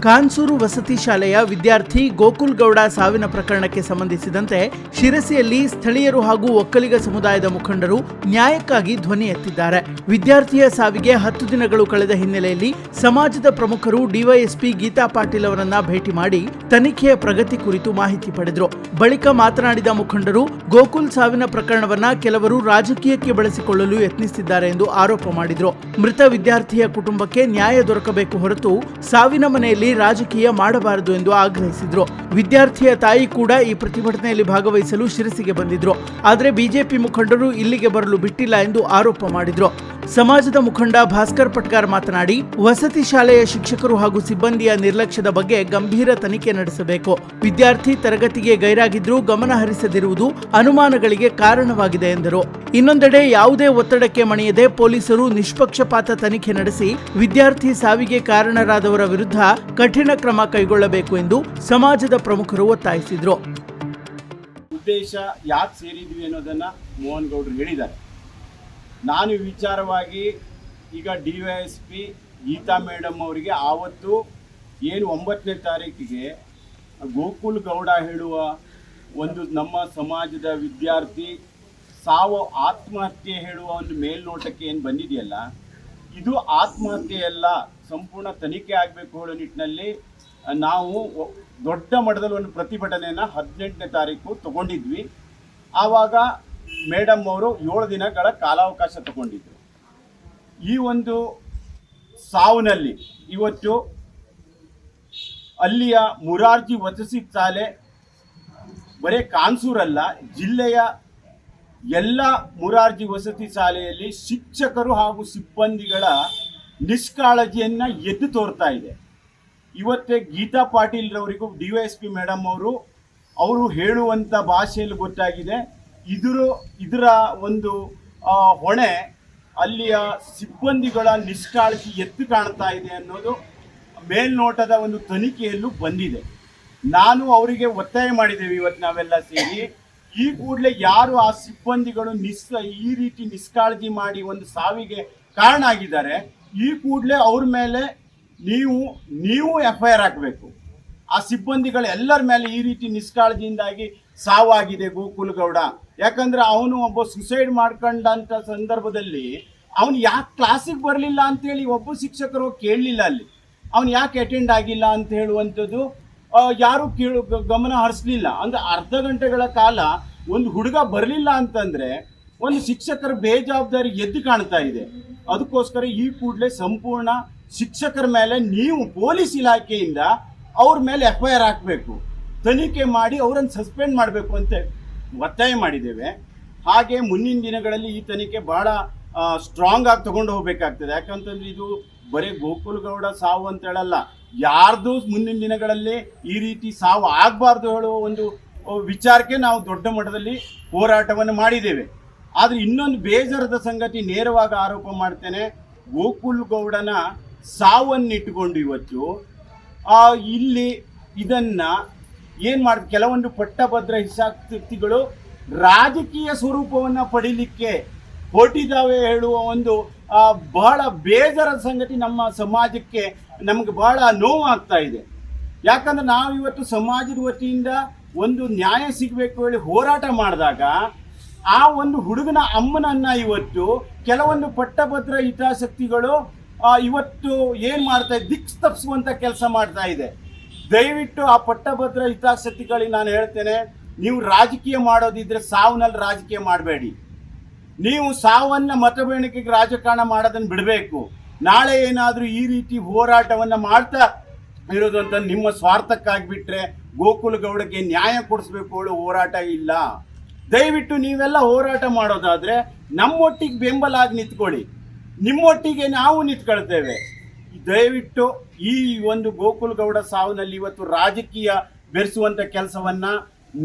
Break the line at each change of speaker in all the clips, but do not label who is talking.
ಕಾನ್ಸೂರು ವಸತಿ ಶಾಲೆಯ ವಿದ್ಯಾರ್ಥಿ ಗೋಕುಲ್ ಗೌಡ ಸಾವಿನ ಪ್ರಕರಣಕ್ಕೆ ಸಂಬಂಧಿಸಿದಂತೆ ಶಿರಸಿಯಲ್ಲಿ ಸ್ಥಳೀಯರು ಹಾಗೂ ಒಕ್ಕಲಿಗ ಸಮುದಾಯದ ಮುಖಂಡರು ನ್ಯಾಯಕ್ಕಾಗಿ ಧ್ವನಿ ಎತ್ತಿದ್ದಾರೆ. ವಿದ್ಯಾರ್ಥಿಯ ಸಾವಿಗೆ 10 ದಿನಗಳು ಕಳೆದ ಹಿನ್ನೆಲೆಯಲ್ಲಿ ಸಮಾಜದ ಪ್ರಮುಖರು ಡಿವೈಎಸ್ಪಿ ಗೀತಾ ಪಾಟೀಲ್ ಅವರನ್ನ ಭೇಟಿ ಮಾಡಿ ತನಿಖೆಯ ಪ್ರಗತಿ ಕುರಿತು ಮಾಹಿತಿ ಪಡೆದರು. ಬಳಿಕ ಮಾತನಾಡಿದ ಮುಖಂಡರು, ಗೋಕುಲ್ ಸಾವಿನ ಪ್ರಕರಣವನ್ನ ಕೆಲವರು ರಾಜಕೀಯಕ್ಕೆ ಬಳಸಿಕೊಳ್ಳಲು ಯತ್ನಿಸಿದ್ದಾರೆ ಎಂದು ಆರೋಪ ಮಾಡಿದರು. ಮೃತ ವಿದ್ಯಾರ್ಥಿಯ ಕುಟುಂಬಕ್ಕೆ ನ್ಯಾಯ ದೊರಕಬೇಕು ಹೊರತು ಸಾವಿನ ಮನೆಯಲ್ಲಿ ರಾಜಕೀಯ ಮಾಡಬಾರದು ಎಂದು ಆಗ್ರಹಿಸಿದ್ರು. ವಿದ್ಯಾರ್ಥಿಯ ತಾಯಿ ಕೂಡ ಈ ಪ್ರತಿಭಟನೆಯಲ್ಲಿ ಭಾಗವಹಿಸಲು ಶಿರಸಿಗೆ ಬಂದಿದ್ರು. ಆದರೆ ಬಿಜೆಪಿ ಮುಖಂಡರು ಇಲ್ಲಿಗೆ ಬರಲು ಬಿಟ್ಟಿಲ್ಲ ಎಂದು ಆರೋಪ ಮಾಡಿದ್ರು. ಸಮಾಜದ ಮುಖಂಡ ಭಾಸ್ಕರ್ ಪಟ್ಕಾರ್ ಮಾತನಾಡಿ, ವಸತಿ ಶಾಲೆಯ ಶಿಕ್ಷಕರು ಹಾಗೂ ಸಿಬ್ಬಂದಿಯ ನಿರ್ಲಕ್ಷ್ಯದ ಬಗ್ಗೆ ಗಂಭೀರ ತನಿಖೆ ನಡೆಸಬೇಕು. ವಿದ್ಯಾರ್ಥಿ ತರಗತಿಗೆ ಗೈರಾಗಿದ್ರೂ ಗಮನ ಹರಿಸದಿರುವುದು ಅನುಮಾನಗಳಿಗೆ ಕಾರಣವಾಗಿದೆ ಎಂದರು. ಇನ್ನೊಂದೆಡೆ ಯಾವುದೇ ಒತ್ತಡಕ್ಕೆ ಮಣಿಯದೆ ಪೊಲೀಸರು ನಿಷ್ಪಕ್ಷಪಾತ ತನಿಖೆ ನಡೆಸಿ ವಿದ್ಯಾರ್ಥಿ ಸಾವಿಗೆ ಕಾರಣರಾದವರ ವಿರುದ್ಧ ಕಠಿಣ ಕ್ರಮ ಕೈಗೊಳ್ಳಬೇಕು ಎಂದು ಸಮಾಜದ ಪ್ರಮುಖರು ಒತ್ತಾಯಿಸಿದರು.
ಉದ್ದೇಶ ಯಾಕೆ ಸೇರಿದ್ವಿ ಅನ್ನೋದನ್ನ ಮೋಹನ್ ಗೌಡರು ಹೇಳಿದ್ದಾರೆ. ನಾನು ವಿಚಾರವಾಗಿ ಈಗ ಡಿವೈಎಸ್ಪಿ ಗೀತಾ ಮೇಡಮ್ ಅವರಿಗೆ ಆವತ್ತು ಏನು 9ನೇ ತಾರೀಕಿಗೆ ಗೋಕುಲ್ ಗೌಡ ಹೇಳುವ ಒಂದು ನಮ್ಮ ಸಮಾಜದ ವಿದ್ಯಾರ್ಥಿ ಸಾವು ಆತ್ಮಹತ್ಯೆ ಹೇಳುವ ಒಂದು ಮೇಲ್ನೋಟಕ್ಕೆ ಏನು ಬಂದಿದೆಯಲ್ಲ, ಇದು ಆತ್ಮಹತ್ಯೆಯಲ್ಲ, ಸಂಪೂರ್ಣ ತನಿಖೆ ಆಗಬೇಕು ಹೇಳೋ ನಿಟ್ಟಿನಲ್ಲಿ ನಾವು ದೊಡ್ಡ ಮಟ್ಟದಲ್ಲಿ ಒಂದು ಪ್ರತಿಭಟನೆಯನ್ನು 18ನೇ ತಾರೀಕು ತಗೊಂಡಿದ್ವಿ. ಆವಾಗ ಮೇಡಮ್ ಅವರು 7 ದಿನಗಳ ಕಾಲಾವಕಾಶ ತಗೊಂಡಿದ್ರು. ಈ ಒಂದು ಸಾವಿನಲ್ಲಿ ಇವತ್ತು ಅಲ್ಲಿಯ ಮುರಾರ್ಜಿ ವಸತಿ ಶಾಲೆ ಬರೀ ಕಾನ್ಸೂರಲ್ಲ, ಜಿಲ್ಲೆಯ ಎಲ್ಲ ಮುರಾರ್ಜಿ ವಸತಿ ಶಾಲೆಯಲ್ಲಿ ಶಿಕ್ಷಕರು ಹಾಗೂ ಸಿಬ್ಬಂದಿಗಳ ನಿಷ್ಕಾಳಜಿಯನ್ನು ಎದ್ದು ತೋರ್ತಾ ಇದೆ. ಇವತ್ತೇ ಗೀತಾ ಪಾಟೀಲ್ ರವರಿಗೂ ಡಿವೈಎಸ್ಪಿ ಮೇಡಮ್ ಅವರು ಹೇಳುವಂಥ ಭಾಷೆಯಲ್ಲಿ ಗೊತ್ತಾಗಿದೆ. ಇದರ ಒಂದು ಹೊಣೆ ಅಲ್ಲಿಯ ಸಿಬ್ಬಂದಿಗಳ ನಿಷ್ಕಾಳಜಿ ಎದ್ದು ಕಾಣ್ತಾ ಇದೆ ಅನ್ನೋದು ಮೇಲ್ನೋಟದ ಒಂದು ತನಿಖೆಯಲ್ಲೂ ಬಂದಿದೆ. ನಾನು ಅವರಿಗೆ ಒತ್ತಾಯ ಮಾಡಿದ್ದೇವೆ ಇವತ್ತು ನಾವೆಲ್ಲ ಸೇರಿ, ಈ ಕೂಡಲೇ ಯಾರು ಆ ಸಿಬ್ಬಂದಿಗಳು ಈ ರೀತಿ ನಿಷ್ಕಾಳಜಿ ಮಾಡಿ ಒಂದು ಸಾವಿಗೆ ಕಾರಣ ಆಗಿದ್ದಾರೆ, ಈ ಕೂಡಲೇ ಅವ್ರ ಮೇಲೆ ನೀವು FIR ಹಾಕಬೇಕು. ಆ ಸಿಬ್ಬಂದಿಗಳ ಎಲ್ಲರ ಮೇಲೆ ಈ ರೀತಿ ನಿಷ್ಕಾಳಜಿಯಿಂದಾಗಿ ಸಾವಾಗಿದೆ ಗೋಕುಲ್ ಗೌಡ. ಯಾಕಂದ್ರೆ ಅವನು ಒಬ್ಬ ಸುಸೈಡ್ ಮಾಡ್ಕೊಂಡಂಥ ಸಂದರ್ಭದಲ್ಲಿ ಅವನು ಯಾಕೆ ಕ್ಲಾಸಿಗೆ ಬರಲಿಲ್ಲ ಅಂತೇಳಿ ಒಬ್ಬ ಶಿಕ್ಷಕರು ಕೇಳಲಿಲ್ಲ. ಅಲ್ಲಿ ಅವನು ಯಾಕೆ ಅಟೆಂಡ್ ಆಗಿಲ್ಲ ಅಂತ ಹೇಳುವಂಥದ್ದು ಯಾರು ಗಮನ ಹರಿಸಲಿಲ್ಲ. ಅಂದರೆ ಅರ್ಧ ಗಂಟೆಗಳ ಕಾಲ ಒಂದು ಹುಡುಗ ಬರಲಿಲ್ಲ ಅಂತಂದರೆ ಒಂದು ಶಿಕ್ಷಕರ ಬೇಜವಾಬ್ದಾರಿ ಎದ್ದು ಕಾಣ್ತಾ ಇದೆ. ಅದಕ್ಕೋಸ್ಕರ ಈ ಕೂಡಲೇ ಸಂಪೂರ್ಣ ಶಿಕ್ಷಕರ ಮೇಲೆ ನೀವು ಪೊಲೀಸ್ ಇಲಾಖೆಯಿಂದ ಅವ್ರ ಮೇಲೆ FIR ಹಾಕಬೇಕು, ತನಿಖೆ ಮಾಡಿ ಅವರನ್ನು ಸಸ್ಪೆಂಡ್ ಮಾಡಬೇಕು ಅಂತ ಒತ್ತಾಯ ಮಾಡಿದ್ದೇವೆ. ಹಾಗೆ ಮುಂದಿನ ದಿನಗಳಲ್ಲಿ ಈ ತನಿಖೆ ಭಾಳ ಸ್ಟ್ರಾಂಗ್ ಆಗಿ ತಗೊಂಡು ಹೋಗಬೇಕಾಗ್ತದೆ. ಯಾಕಂತಂದ್ರೆ ಇದು ಬರೀ ಗೋಕುಲ್ ಗೌಡ ಸಾವು ಅಂತ ಹೇಳಲ್ಲ, ಯಾರ್ದು ಮುಂದಿನ ದಿನಗಳಲ್ಲಿ ಈ ರೀತಿ ಸಾವು ಆಗಬಾರ್ದು ಹೇಳುವ ಒಂದು ವಿಚಾರಕ್ಕೆ ನಾವು ದೊಡ್ಡ ಮಟ್ಟದಲ್ಲಿ ಹೋರಾಟವನ್ನು ಮಾಡಿದ್ದೇವೆ. ಆದರೆ ಇನ್ನೊಂದು ಬೇಜಾರದ ಸಂಗತಿ, ನೇರವಾಗಿ ಆರೋಪ ಮಾಡ್ತೇನೆ, ಗೋಕುಲ್ ಗೌಡನ ಸಾವನ್ನಿಟ್ಟುಕೊಂಡು ಇವತ್ತು ಇಲ್ಲಿ ಇದನ್ನು ಏನು ಮಾಡಿದ ಕೆಲವೊಂದು ಪಟ್ಟಭದ್ರ ಹಿತಾಸಕ್ತಿಗಳು ರಾಜಕೀಯ ಸ್ವರೂಪವನ್ನು ಪಡೀಲಿಕ್ಕೆ ಹೊರಟಿದ್ದಾವೆ ಹೇಳುವ ಒಂದು ಬಹಳ ಬೇಜಾರದ ಸಂಗತಿ ನಮ್ಮ ಸಮಾಜಕ್ಕೆ ನಮಗೆ ಬಹಳ ನೋವು ಆಗ್ತಾ ಇದೆ. ಯಾಕಂದ್ರೆ ನಾವು ಇವತ್ತು ಸಮಾಜದ ವತಿಯಿಂದ ಒಂದು ನ್ಯಾಯ ಸಿಗಬೇಕು ಹೇಳಿ ಹೋರಾಟ ಮಾಡಿದಾಗ ಆ ಒಂದು ಹುಡುಗನ ಅಮ್ಮನನ್ನು ಇವತ್ತು ಕೆಲವೊಂದು ಪಟ್ಟಭದ್ರ ಹಿತಾಸಕ್ತಿಗಳು ಇವತ್ತು ಏನು ಮಾಡ್ತಾ ಇದೆ, ದಿಕ್ಕು ತಪ್ಪಿಸುವಂಥ ಕೆಲಸ ಮಾಡ್ತಾ ಇದೆ. ದಯವಿಟ್ಟು ಆ ಪಟ್ಟಭದ್ರ ಹಿತಾಸಕ್ತಿಗಳಿಗೆ ನಾನು ಹೇಳ್ತೇನೆ, ನೀವು ರಾಜಕೀಯ ಮಾಡೋದಿದ್ರೆ ಸಾವನಲ್ಲಿ ರಾಜಕೀಯ ಮಾಡಬೇಡಿ. ನೀವು ಸಾವನ್ನು ಮತಬೇಣಿಕೆಗೆ ರಾಜಕಾರಣ ಮಾಡೋದನ್ನು ಬಿಡಬೇಕು. ನಾಳೆ ಏನಾದರೂ ಈ ರೀತಿ ಹೋರಾಟವನ್ನು ಮಾಡ್ತಾ ಇರೋದು ಅಂತ ನಿಮ್ಮ ಸ್ವಾರ್ಥಕ್ಕಾಗಿಬಿಟ್ರೆ ಗೋಕುಲ್ ಗೌಡಕ್ಕೆ ನ್ಯಾಯ ಕೊಡಿಸ್ಬೇಕು ಹೇಳೋ ಹೋರಾಟ ಇಲ್ಲ. ದಯವಿಟ್ಟು ನೀವೆಲ್ಲ ಹೋರಾಟ ಮಾಡೋದಾದರೆ ನಮ್ಮೊಟ್ಟಿಗೆ ಬೆಂಬಲ ಆಗಿ ನಿಂತ್ಕೊಳ್ಳಿ, ನಿಮ್ಮೊಟ್ಟಿಗೆ ನಾವು ನಿಂತ್ಕೊಳ್ತೇವೆ. ದಯವಿಟ್ಟು ಈ ಒಂದು ಗೋಕುಲ್ ಗೌಡ ಸಾವಿನಲ್ಲಿ ಇವತ್ತು ರಾಜಕೀಯ ಬೆರೆಸುವಂಥ ಕೆಲಸವನ್ನು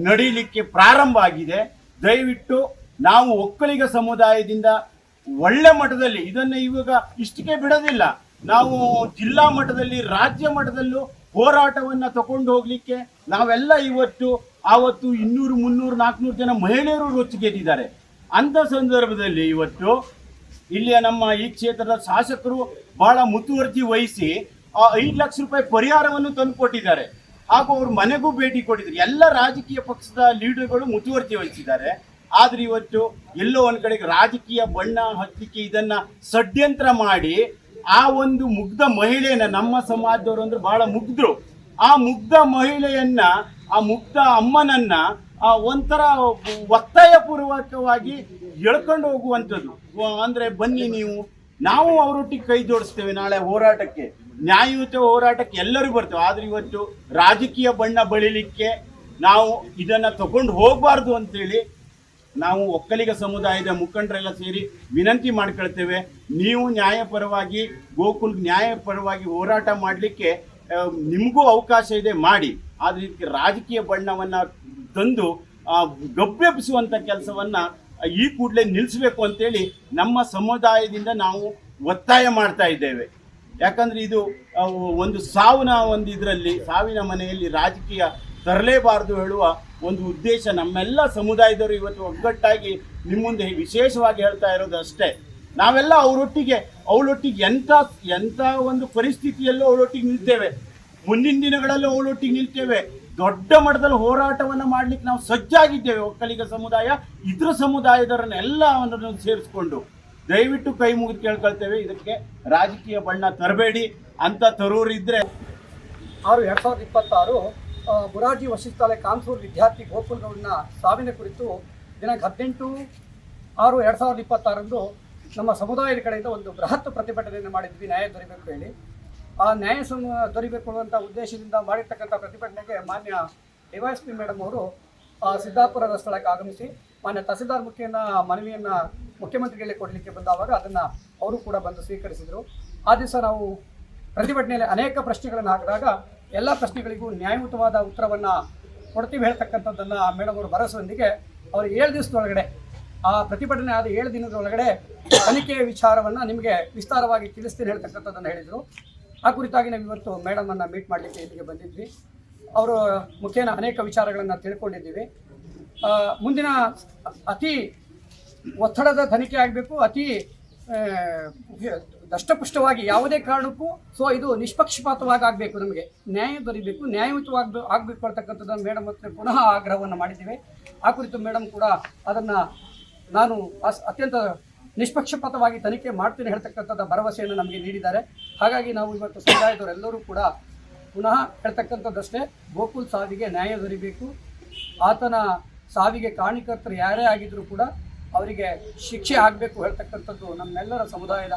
ನಡೀಲಿಕ್ಕೆ ಪ್ರಾರಂಭ ಆಗಿದೆ. ದಯವಿಟ್ಟು ನಾವು ಒಕ್ಕಲಿಗ ಸಮುದಾಯದಿಂದ ಒಳ್ಳೆ ಮಟ್ಟದಲ್ಲಿ ಇದನ್ನು ಇವಾಗ ಇಷ್ಟಕ್ಕೆ ಬಿಡೋದಿಲ್ಲ, ನಾವು ಜಿಲ್ಲಾ ಮಟ್ಟದಲ್ಲಿ ರಾಜ್ಯ ಮಟ್ಟದಲ್ಲೂ ಹೋರಾಟವನ್ನು ತಗೊಂಡು ಹೋಗಲಿಕ್ಕೆ ನಾವೆಲ್ಲ ಆವತ್ತು 200, 300, 400 ಜನ ಮಹಿಳೆಯರು ರೊಚ್ಚಿಗೆದ್ದಿದ್ದಾರೆ. ಅಂಥ ಸಂದರ್ಭದಲ್ಲಿ ಇವತ್ತು ಇಲ್ಲಿಯ ನಮ್ಮ ಈ ಕ್ಷೇತ್ರದ ಶಾಸಕರು ಬಹಳ ಮುತುವರ್ಜಿ ವಹಿಸಿ 5 ಲಕ್ಷ ರೂಪಾಯಿ ಪರಿಹಾರವನ್ನು ತಂದು ಕೊಟ್ಟಿದ್ದಾರೆ. ಹಾಗೂ ಅವ್ರ ಮನೆಗೂ ಭೇಟಿ ಕೊಟ್ಟಿದ್ದಾರೆ. ಎಲ್ಲ ರಾಜಕೀಯ ಪಕ್ಷದ ಲೀಡರ್ಗಳು ಮುತುವರ್ಜಿ ವಹಿಸಿದ್ದಾರೆ. ಆದ್ರೆ ಇವತ್ತು ಎಲ್ಲೋ ಒಂದ್ ಕಡೆಗೆ ರಾಜಕೀಯ ಬಣ್ಣ ಹಚ್ಚಲಿಕ್ಕೆ ಇದನ್ನ ಷಡ್ಯಂತ್ರ ಮಾಡಿ ಆ ಒಂದು ಮುಗ್ಧ ಮಹಿಳೆಯನ್ನ, ನಮ್ಮ ಸಮಾಜದವರು ಅಂದ್ರೆ ಬಹಳ ಮುಗ್ಧರು, ಆ ಮುಗ್ಧ ಮಹಿಳೆಯನ್ನ, ಆ ಮುಗ್ಧ ಅಮ್ಮನನ್ನ ಒಂಥರ ಒತ್ತಾಯ ಪೂರ್ವಕವಾಗಿ ಎಳ್ಕೊಂಡು ಹೋಗುವಂಥದ್ದು. ಅಂದ್ರೆ ಬನ್ನಿ ನೀವು, ನಾವು ಅವರೊಟ್ಟಿಗೆ ಕೈ ಜೋಡಿಸ್ತೇವೆ, ನಾಳೆ ಹೋರಾಟಕ್ಕೆ, ನ್ಯಾಯಯುತ ಹೋರಾಟಕ್ಕೆ ಎಲ್ಲರೂ ಬರ್ತೇವೆ. ಆದ್ರೆ ಇವತ್ತು ರಾಜಕೀಯ ಬಣ್ಣ ಬಳಿಲಿಕ್ಕೆ ನಾವು ಇದನ್ನ ತಗೊಂಡು ಹೋಗಬಾರ್ದು ಅಂತೇಳಿ ನಾವು ಒಕ್ಕಲಿಗ ಸಮುದಾಯದ ಮುಖಂಡರೆಲ್ಲ ಸೇರಿ ವಿನಂತಿ ಮಾಡ್ಕೊಳ್ತೇವೆ. ನೀವು ನ್ಯಾಯಪರವಾಗಿ, ಗೋಕುಲ್ ನ್ಯಾಯಪರವಾಗಿ ಹೋರಾಟ ಮಾಡಲಿಕ್ಕೆ ನಿಮಗೂ ಅವಕಾಶ ಇದೆ, ಮಾಡಿ. ಆದರೆ ಇದಕ್ಕೆ ರಾಜಕೀಯ ಬಣ್ಣವನ್ನು ತಂದು ಗಬ್ಬೆಬ್ಬಿಸುವಂಥ ಕೆಲಸವನ್ನು ಈ ಕೂಡಲೇ ನಿಲ್ಲಿಸಬೇಕು ಅಂತೇಳಿ ನಮ್ಮ ಸಮುದಾಯದಿಂದ ನಾವು ಒತ್ತಾಯ ಮಾಡ್ತಾ ಇದ್ದೇವೆ. ಯಾಕಂದರೆ ಇದು ಒಂದು ಸಾವಿನ ಮನೆಯಲ್ಲಿ ರಾಜಕೀಯ ತರಲೇಬಾರದು ಹೇಳುವ ಒಂದು ಉದ್ದೇಶ ನಮ್ಮೆಲ್ಲ ಸಮುದಾಯದವರು ಇವತ್ತು ಒಗ್ಗಟ್ಟಾಗಿ ನಿಮ್ಮ ಮುಂದೆ ವಿಶೇಷವಾಗಿ ಹೇಳ್ತಾ ಇರೋದು ಅಷ್ಟೇ. ನಾವೆಲ್ಲ ಅವಳೊಟ್ಟಿಗೆ ಎಂಥ ಒಂದು ಪರಿಸ್ಥಿತಿಯಲ್ಲೂ ಅವಳೊಟ್ಟಿಗೆ ನಿಲ್ತೇವೆ, ಮುಂದಿನ ದಿನಗಳಲ್ಲೂ ಅವಳೊಟ್ಟಿಗೆ ನಿಲ್ತೇವೆ. ದೊಡ್ಡ ಮಟ್ಟದಲ್ಲಿ ಹೋರಾಟವನ್ನು ಮಾಡಲಿಕ್ಕೆ ನಾವು ಸಜ್ಜಾಗಿದ್ದೇವೆ. ಒಕ್ಕಲಿಗ ಸಮುದಾಯ, ಇತರ ಸಮುದಾಯದವರನ್ನೆಲ್ಲವನ್ನು ಸೇರಿಸ್ಕೊಂಡು ದಯವಿಟ್ಟು ಕೈ ಮುಗಿದು ಕೇಳ್ಕೊಳ್ತೇವೆ, ಇದಕ್ಕೆ ರಾಜಕೀಯ ಬಣ್ಣ ತರಬೇಡಿ. ಅಂತ ತರೋರಿದ್ರೆ
6/2026 ಮುರಾರ್ಜಿ ವಸತಿ ಕಾನ್ಸೂರು ವಿದ್ಯಾರ್ಥಿ ಗೋಕುಲ್ ಗೌಡ್ನ ಸಾವಿನ ಕುರಿತು ದಿನಾಂಕ 18/6/2026 ನಮ್ಮ ಸಮುದಾಯದ ಕಡೆಯಿಂದ ಒಂದು ಬೃಹತ್ ಪ್ರತಿಭಟನೆಯನ್ನು ಮಾಡಿದ್ವಿ, ನ್ಯಾಯ ದೊರೆಯಬೇಕು ಹೇಳಿ. ಆ ನ್ಯಾಯ ದೊರೆಯಬೇಕು ಅನ್ನುವಂಥ ಉದ್ದೇಶದಿಂದ ಮಾಡಿರ್ತಕ್ಕಂಥ ಪ್ರತಿಭಟನೆಗೆ ಮಾನ್ಯ ಡಿವೈಎಸ್ಪಿ ಮೇಡಮ್ ಅವರು ಸಿದ್ದಾಪುರದ ಸ್ಥಳಕ್ಕೆ ಆಗಮಿಸಿ ಮಾನ್ಯ ತಹಸೀಲ್ದಾರ್ ಮುಖೇನ ಮನವಿಯನ್ನು ಮುಖ್ಯಮಂತ್ರಿಗಳಿಗೆ ಕೊಡಲಿಕ್ಕೆ ಬಂದಾವಾಗ ಅದನ್ನು ಅವರು ಕೂಡ ಬಂದು ಸ್ವೀಕರಿಸಿದರು. ಆ ದಿವಸ ನಾವು ಪ್ರತಿಭಟನೆಯಲ್ಲಿ ಅನೇಕ ಪ್ರಶ್ನೆಗಳನ್ನು ಹಾಕಿದಾಗ ಎಲ್ಲ ಪ್ರಶ್ನೆಗಳಿಗೂ ನ್ಯಾಯಯುತವಾದ ಉತ್ತರವನ್ನು ಕೊಡ್ತೀವಿ ಹೇಳ್ತಕ್ಕಂಥದ್ದನ್ನು ಮೇಡಮ್ ಅವರು ಭರವಸೆಯೊಂದಿಗೆ ಅವರು 7 ದಿವಸದೊಳಗಡೆ, ಆ ಪ್ರತಿಭಟನೆ ಆದ 7 ದಿನದೊಳಗಡೆ ತನಿಖೆಯ ವಿಚಾರವನ್ನು ನಿಮಗೆ ವಿಸ್ತಾರವಾಗಿ ತಿಳಿಸ್ತೀನಿ ಹೇಳ್ತಕ್ಕಂಥದ್ದನ್ನು ಹೇಳಿದರು. ಆ ಕುರಿತಾಗಿ ನಾವು ಇವತ್ತು ಮೇಡಮನ್ನು ಮೀಟ್ ಮಾಡಲಿಕ್ಕೆ ಇಲ್ಲಿಗೆ ಬಂದಿದ್ವಿ. ಅವರು ಮುಖೇನ ಅನೇಕ ವಿಚಾರಗಳನ್ನು ತಿಳ್ಕೊಂಡಿದ್ದೀವಿ. ಮುಂದಿನ ಅತಿ ಒತ್ತಡದ ತನಿಖೆ ಆಗಬೇಕು, ಅತಿ ದಷ್ಟಪುಷ್ಟವಾಗಿ ಯಾವುದೇ ಕಾರಣಕ್ಕೂ ಇದು ನಿಷ್ಪಕ್ಷಪಾತವಾಗಿ ಆಗಬೇಕು, ನಮಗೆ ನ್ಯಾಯ ದೊರೀಬೇಕು, ನ್ಯಾಯಯುತವಾಗಿ ಆಗಬೇಕು ಅಂತಕ್ಕಂಥದ್ದನ್ನು ಮೇಡಮ್ ಹತ್ರ ಪುನಃ ಆಗ್ರಹವನ್ನು ಮಾಡಿದ್ದೀವಿ. ಆ ಕುರಿತು ಮೇಡಮ್ ಕೂಡ ಅದನ್ನು ನಾನು ಅತ್ಯಂತ ನಿಷ್ಪಕ್ಷಪಾತವಾಗಿ ತನಿಖೆ ಮಾಡ್ತೀನಿ ಹೇಳ್ತಕ್ಕಂಥದ್ದು ಭರವಸೆಯನ್ನು ನಮಗೆ ನೀಡಿದ್ದಾರೆ. ಹಾಗಾಗಿ ನಾವು ಇವತ್ತು ಸಮುದಾಯದವರೆಲ್ಲರೂ ಕೂಡ ಪುನಃ ಹೇಳ್ತಕ್ಕಂಥದ್ದಷ್ಟೇ, ಗೋಕುಲ್ ಸಾವಿಗೆ ನ್ಯಾಯ ದೊರೀಬೇಕು, ಆತನ ಸಾವಿಗೆ ಕಾರಣಕರ್ತರು ಯಾರೇ ಆಗಿದ್ದರೂ ಕೂಡ ಅವರಿಗೆ ಶಿಕ್ಷೆ ಆಗಬೇಕು ಹೇಳ್ತಕ್ಕಂಥದ್ದು ನಮ್ಮೆಲ್ಲರ ಸಮುದಾಯದ